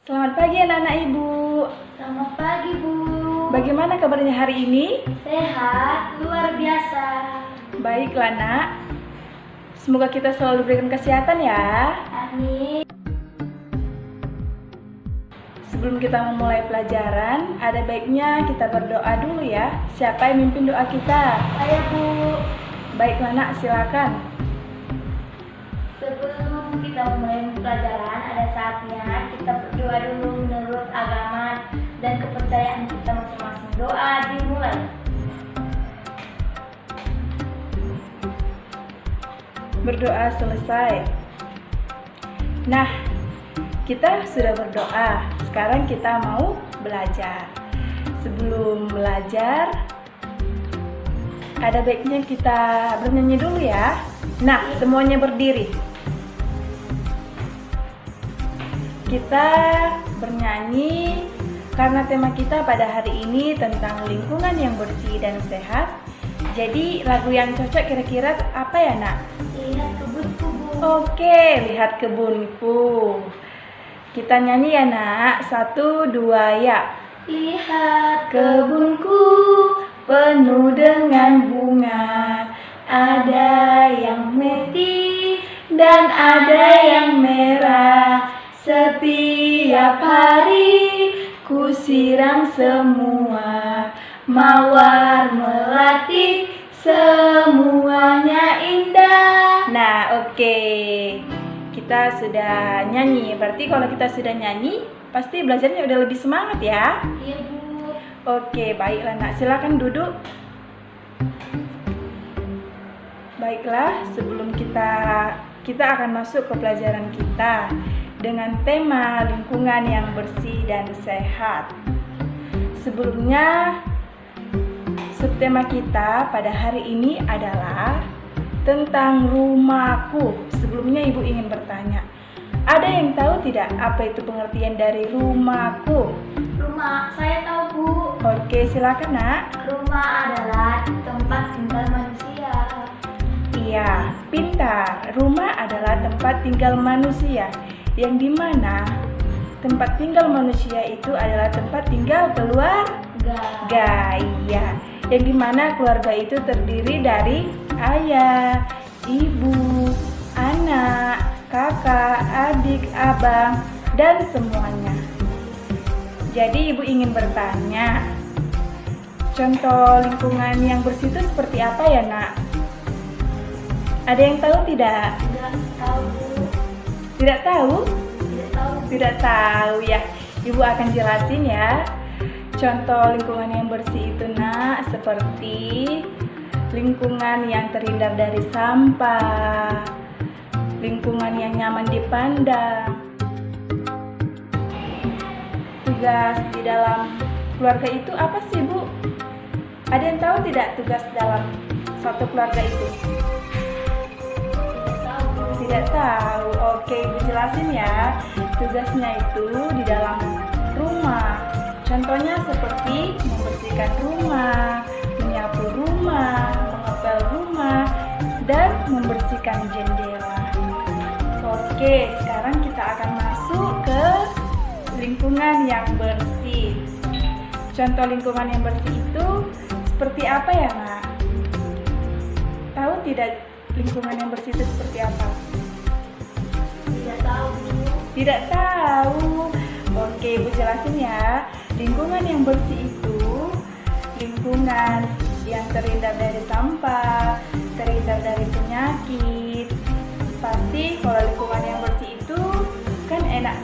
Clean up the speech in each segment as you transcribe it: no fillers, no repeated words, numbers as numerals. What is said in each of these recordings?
Selamat pagi anak-anak ibu. Selamat pagi, Bu. Bagaimana kabarnya hari ini? Sehat, luar biasa. Baiklah nak. Semoga kita selalu diberikan kesehatan ya. Amin. Sebelum kita memulai pelajaran, ada baiknya kita berdoa dulu ya. Siapa yang mimpin doa kita? Saya, Bu. Baiklah nak, silakan. Sebelum kita memulai pelajaran, ada saatnya kita berdoa dulu menurut agama dan kepercayaan kita masing-masing. Doa dimulai. Berdoa selesai. Nah, kita sudah berdoa. Sekarang kita mau belajar. Sebelum belajar, ada baiknya kita bernyanyi dulu ya. Nah, semuanya berdiri. Kita bernyanyi karena tema kita pada hari ini tentang lingkungan yang bersih dan sehat. Jadi lagu yang cocok kira-kira apa ya nak? Lihat kebunku, Bu. Oke, lihat kebunku. Kita nyanyi ya nak. 1, 2, ya. Lihat Kebunku penuh dengan bunga. Ada yang putih dan ada yang merah. Setiap hari ku siram semua. Mawar melati semuanya indah. Nah, oke. Kita sudah nyanyi. Berarti kalau kita sudah nyanyi, pasti belajarnya udah lebih semangat ya. Iya, Bu. Oke, baiklah nak. Silakan duduk. Baiklah, sebelum kita akan masuk ke pelajaran kita dengan tema lingkungan yang bersih dan sehat. Sebelumnya, subtema kita pada hari ini adalah tentang rumahku. Sebelumnya ibu ingin bertanya, ada yang tahu tidak apa itu pengertian dari rumahku? Rumah, saya tahu, Bu. Oke, silakan nak. Rumah adalah tempat tinggal manusia. Iya, pintar. Rumah adalah tempat tinggal manusia, yang dimana tempat tinggal manusia itu adalah tempat tinggal keluarga. Iya, yang dimana keluarga itu terdiri dari ayah, ibu, anak, kakak, adik, abang, dan semuanya. Jadi ibu ingin bertanya, contoh lingkungan yang bersih itu seperti apa ya nak? Ada yang tahu tidak? Tidak tahu, Bu. Tidak tahu? Tidak tahu. Tidak tahu ya. Ibu akan jelasin ya. Contoh lingkungan yang bersih itu nak, seperti lingkungan yang terhindar dari sampah, lingkungan yang nyaman dipandang. Tugas di dalam keluarga itu apa sih Bu? Ada yang tahu tidak tugas dalam satu keluarga itu? Tidak tahu. Oke, ibu jelasin ya. Tugasnya itu di dalam rumah. Contohnya seperti membersihkan rumah, menyapu rumah, mengepel rumah, dan membersihkan jendela. Oke, sekarang kita akan masuk ke lingkungan yang bersih. Contoh lingkungan yang bersih itu seperti apa ya, Nak? Tahu tidak lingkungan yang bersih itu seperti apa? Tidak tahu, Bu. Tidak tahu. Oke, ibu jelasin ya. Lingkungan yang bersih itu lingkungan yang terhindar dari sampah, terhindar dari penyakit. Pasti kalau lingkungan yang bersih itu kan enak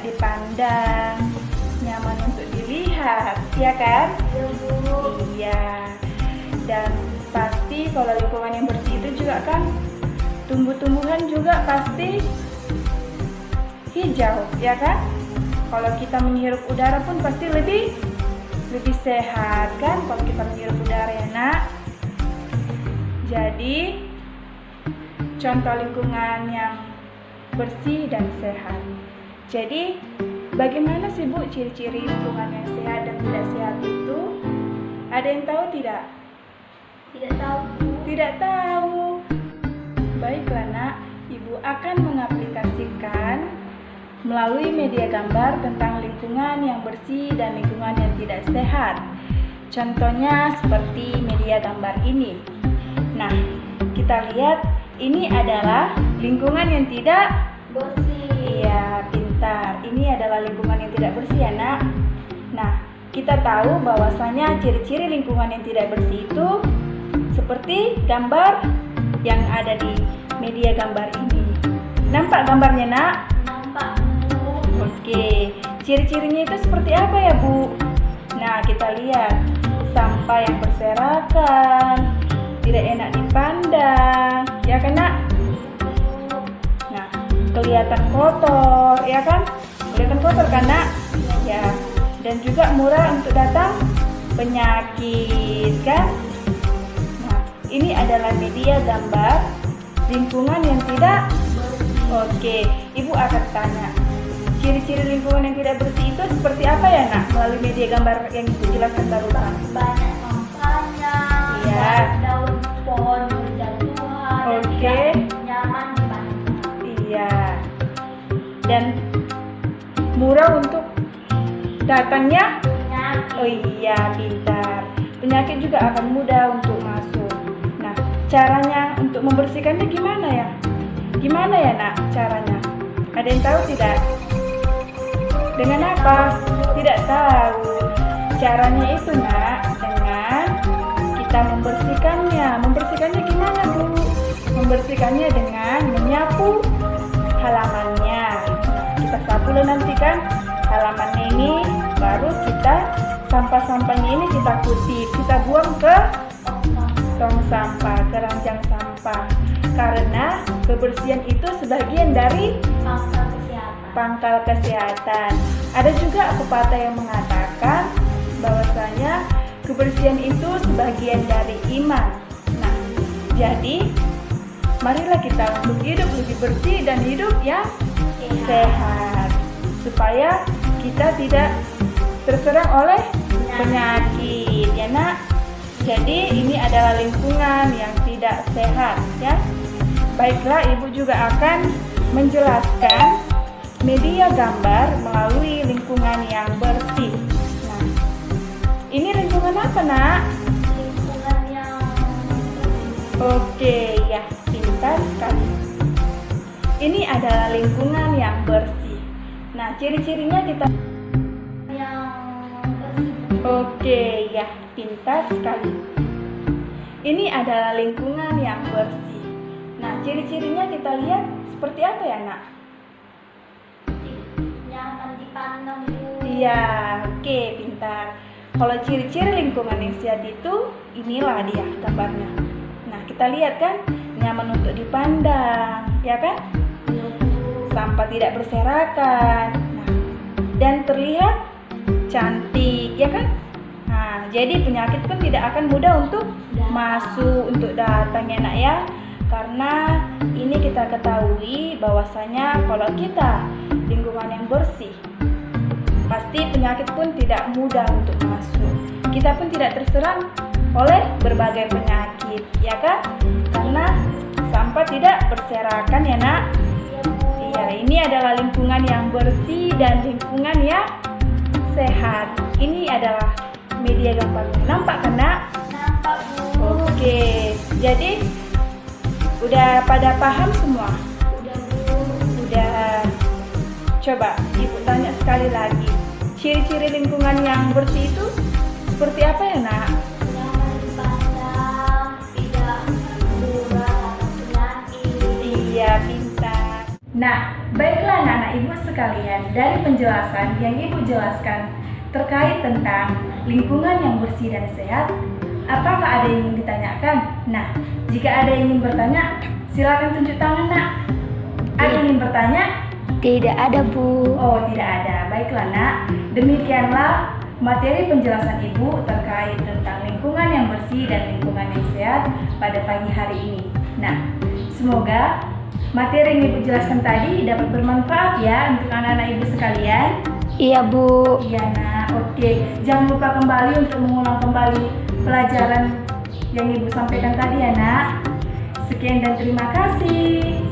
dipandang, nyaman untuk dilihat, ya kan? Iya, Bu. Iya. Dan pasti kalau lingkungan yang bersih itu juga kan tumbuh-tumbuhan juga pasti hijau, ya kan? Kalau kita menghirup udara pun pasti lebih sehat kan kalau kita menghirup udara ya nak. Jadi contoh lingkungan yang bersih dan sehat. Jadi bagaimana sih Bu ciri-ciri lingkungan yang sehat dan tidak sehat itu? Ada yang tahu tidak? Tidak tahu, Bu. Tidak tahu. Baiklah nak, ibu akan mengaplikasikan melalui media gambar tentang lingkungan yang bersih dan lingkungan yang tidak sehat. Contohnya seperti media gambar ini. Nah, kita lihat ini adalah lingkungan yang tidak bersih. Iya, pintar. Ini adalah lingkungan yang tidak bersih ya, Nak. Nah, kita tahu bahwasanya ciri-ciri lingkungan yang tidak bersih itu seperti gambar yang ada di media gambar ini. Nampak gambarnya, Nak? Nampak, Bu. Oke, ciri-cirinya itu seperti apa ya, Bu? Nah, kita lihat sampah yang berserakan, tidak enak dipandang, ya kan, Nak? Nah, kelihatan kotor, ya kan? Kelihatan kotor kan, Nak? Ya. Dan juga murah untuk datang penyakit, kan? Nah, ini adalah media gambar lingkungan yang tidak Oke, Ibu akan tanya, ciri-ciri lingkungan yang tidak bersih itu seperti apa ya, Nak? Melalui media gambar yang Ibu jelaskan barusan. Banyak sampahnya, Iya. daun pohon berjatuhan, dan Oke. tidak nyaman dipandang. Iya. Dan murah untuk datangnya. Penyakit. Oh iya, pintar. Penyakit juga akan mudah untuk masuk. Nah, caranya untuk membersihkannya gimana ya? Gimana ya, Nak, caranya? Ada yang tahu tidak? Dengan apa? Tidak tahu. Caranya itu, Nak, dengan kita membersihkannya. Membersihkannya gimana, Bu? Membersihkannya dengan menyapu halamannya. Kita sapu dulu nanti kan halamannya ini, baru kita sampah-sampahnya ini kita kutip, kita buang ke tong sampah, ke ranjang sampah. Karena kebersihan itu sebagian dari Pangkal kesehatan. pangkal kesehatan. Ada juga pepatah yang mengatakan bahwasanya kebersihan itu sebagian dari iman. Nah, jadi marilah kita untuk hidup lebih bersih dan hidup yang sehat, supaya kita tidak terserang oleh penyakit, ya, Nak. Jadi ini adalah lingkungan yang tidak sehat, ya. Baiklah, Ibu juga akan menjelaskan media gambar melalui lingkungan yang bersih. Nah, ini lingkungan apa, Nak? Lingkungan yang Oke, ya, pintar sekali. Ini adalah lingkungan yang bersih. Nah, ciri-cirinya kita bersih. Oke, ya, pintar sekali. Ini adalah lingkungan yang bersih. Nah, ciri-cirinya kita lihat seperti apa ya, Nak? Nyaman dipandang, Bu. Iya, oke, pintar. Kalau ciri-ciri lingkungan yang sehat itu, inilah dia gambarnya. Nah, kita lihat kan, nyaman untuk dipandang, ya kan? Sampah tidak berserakan. Nah, dan terlihat cantik, ya kan? Nah, jadi penyakit pun tidak akan mudah untuk masuk, untuk datang, ya, Nak, ya. Karena ini kita ketahui bahwasanya kalau kita lingkungan yang bersih, pasti penyakit pun tidak mudah untuk masuk. Kita pun tidak terserang oleh berbagai penyakit, ya kan? Karena sampah tidak berserakan, ya, Nak. Iya, ini adalah lingkungan yang bersih dan lingkungan yang sehat. Ini adalah media gambarnya. Nampak kan, Nak? Nampak, Bu. Oke, jadi udah pada paham semua? Udah, Bu. Udah. Coba Ibu tanya sekali lagi. Ciri-ciri lingkungan yang bersih itu seperti apa ya, Nak? Nyaman dipandang, tidak murah atau penyakit. Iya, pintar. Nah, baiklah anak-anak Ibu sekalian, dari penjelasan yang Ibu jelaskan terkait tentang lingkungan yang bersih dan sehat, apakah ada yang ingin ditanyakan? Nah, jika ada yang ingin bertanya, silakan tunjuk tangan, Nak. Ada yang ingin bertanya? Tidak ada, Bu. Oh, tidak ada. Baiklah, Nak. Demikianlah materi penjelasan Ibu terkait tentang lingkungan yang bersih dan lingkungan yang sehat pada pagi hari ini. Nah, semoga materi yang Ibu jelaskan tadi dapat bermanfaat ya untuk anak-anak Ibu sekalian. Iya, Bu. Iya, Nak. Oke, jangan lupa kembali untuk mengulang kembali pelajaran yang Ibu sampaikan tadi ya, Nak. Sekian dan terima kasih.